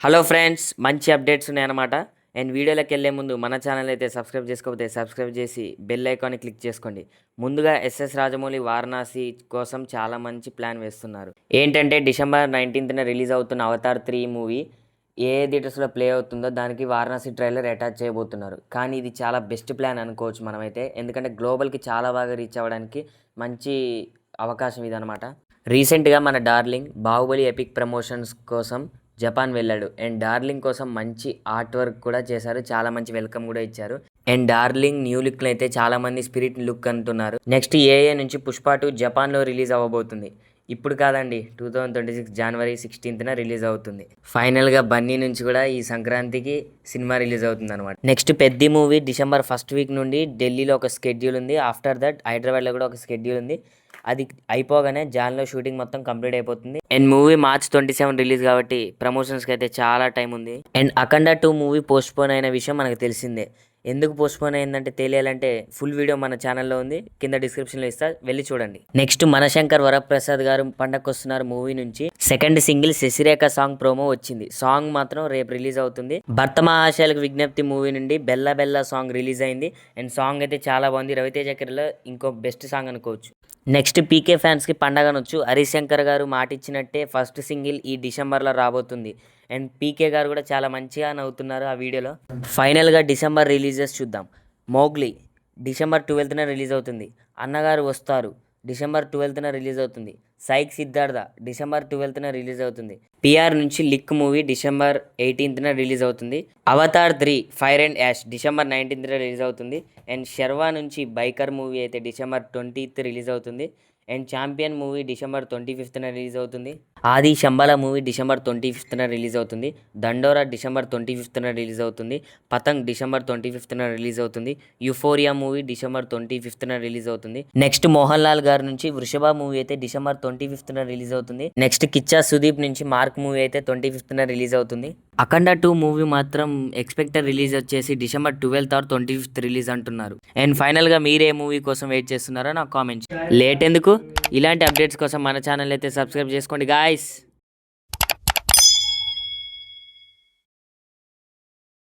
Hello friends, మంచి updates ఉన్నాయన్నమాట. And వీడియోలోకి వెళ్ళే ముందు మన ఛానల్ అయితే సబ్స్క్రైబ్ చేసుకోకపోతే సబ్స్క్రైబ్ చేసి బెల్ ఐకాన్ని క్లిక్ చేసుకోండి. ముందుగా ఎస్ఎస్ రాజమౌళి వారణాసి కోసం చాలా మంచి ప్లాన్ వేస్తున్నారు. ఏంటంటే డిసెంబర్ 19న రిలీజ్ అవుతున్న అవతార్ 3 మూవీ ఏ థియేటర్స్లో ప్లే అవుతుందో దానికి వారణాసి ట్రైలర్ అటాచ్ చేయబోతున్నారు. కానీ ఇది చాలా బెస్ట్ ప్లాన్ అనుకోవచ్చు మనమైతే, ఎందుకంటే గ్లోబల్కి చాలా బాగా రీచ్ అవ్వడానికి మంచి అవకాశం ఇదనమాట. రీసెంట్గా మన డార్లింగ్ బాహుబలి ఎపిక్ ప్రమోషన్స్ కోసం జపాన్ వెళ్ళాడు. అండ్ డార్లింగ్ కోసం మంచి ఆర్ట్ వర్క్ కూడా చేశారు, చాలా మంచి వెల్కమ్ కూడా ఇచ్చారు. అండ్ డార్లింగ్ న్యూ లుక్ అయితే చాలా మంది స్పిరిట్ లుక్ అంటున్నారు. నెక్స్ట్ ఏఏ నుంచి పుష్ప 2 జపాన్లో రిలీజ్ అవ్వబోతుంది. ఇప్పుడు కాదండి, 2026 జనవరి 16న రిలీజ్ అవుతుంది. ఫైనల్గా బన్నీ నుంచి కూడా ఈ సంక్రాంతికి సినిమా రిలీజ్ అవుతుంది అనమాట. Next Peddi movie December 1st week నుండి ఢిల్లీలో ఒక స్కెడ్యూల్ ఉంది. ఆఫ్టర్ దట్ హైదరాబాద్లో కూడా ఒక స్కెడ్యూల్ ఉంది. అది అయిపోగానే జాన్లో షూటింగ్ మొత్తం కంప్లీట్ అయిపోతుంది. అండ్ మూవీ మార్చ్ 27 రిలీజ్ కాబట్టి ప్రమోషన్స్కి అయితే చాలా టైం ఉంది. And Akhanda 2 movie post phone అయిన విషయం మనకు తెలిసిందే. ఎందుకు పోస్ట్ పోన్ అయిందంటే తెలియాలంటే ఫుల్ వీడియో మన ఛానల్లో ఉంది, కింద డిస్క్రిప్షన్లో ఇస్తా, వెళ్ళి చూడండి. నెక్స్ట్ మనశంకర్ వరప్రసాద్ గారు పండగకు వస్తున్నారు మూవీ నుంచి second single Shashirekha song promo వచ్చింది. సాంగ్ మాత్రం రేపు రిలీజ్ అవుతుంది. భర్త మహాశయాలకు విజ్ఞప్తి మూవీ నుండి బెల్లా బెల్లా సాంగ్ రిలీజ్ అయింది. అండ్ సాంగ్ అయితే చాలా బాగుంది. రవితేజ కెరీర్లో ఇంకో బెస్ట్ సాంగ్ అనుకోవచ్చు. నెక్స్ట్ పీకే ఫ్యాన్స్కి పండగనొచ్చు. హరిశంకర్ గారు మాట ఇచ్చినట్టే ఫస్ట్ సింగిల్ ఈ డిసెంబర్లో రాబోతుంది. అండ్ పీకే గారు కూడా చాలా మంచిగా నవ్వుతున్నారు ఆ వీడియోలో. ఫైనల్గా డిసెంబర్ రిలీజెస్ చూద్దాం. మోగ్లీ డిసెంబర్ 12న రిలీజ్ అవుతుంది. అన్నగారు వస్తారు డిసెంబర్ 12న రిలీజ్ అవుతుంది. సైక్ సిద్ధార్థ డిసెంబర్ 12న రిలీజ్ అవుతుంది. పిఆర్ నుంచి లిక్ మూవీ డిసెంబర్ 18న రిలీజ్ అవుతుంది. Avatar 3 fire and ash December 19న రిలీజ్ అవుతుంది. అండ్ శర్వా నుంచి బైకర్ మూవీ అయితే డిసెంబర్ 20th రిలీజ్ అవుతుంది. అండ్ ఛాంపియన్ మూవీ డిసెంబర్ 25న రిలీజ్ అవుతుంది. ఆది శంబల మూవీ డిసెంబర్ 25న రిలీజ్ అవుతుంది. దండోరా డిసెంబర్ 25న రిలీజ్ అవుతుంది. పతంగ్ డిసెంబర్ 25న రిలీజ్ అవుతుంది. యుఫోరియా మూవీ డిసెంబర్ 25న రిలీజ్ అవుతుంది. నెక్స్ట్ మోహన్ లాల్ గారి నుంచి వృషభ మూవీ అయితే డిసెంబర్ 25న రిలీజ్ అవుతుంది. నెక్స్ట్ కిచ్చా సుదీప్ నుంచి మార్క్ మూవీ అయితే 25న రిలీజ్ అవుతుంది. అఖండ 2 మూవీ మాత్రం ఎక్స్పెక్టెడ్ రిలీజ్ వచ్చేసి December 12th or 25th release అంటున్నారు. అండ్ ఫైనల్గా మీరే మూవీ కోసం వెయిట్ చేస్తున్నారో నాకు కామెంట్. లేట్ ఎందుకు, ఇలాంటి అప్డేట్స్ కోసం మన ఛానల్ అయితే సబ్స్క్రైబ్ చేసుకోండి గాయ్స్.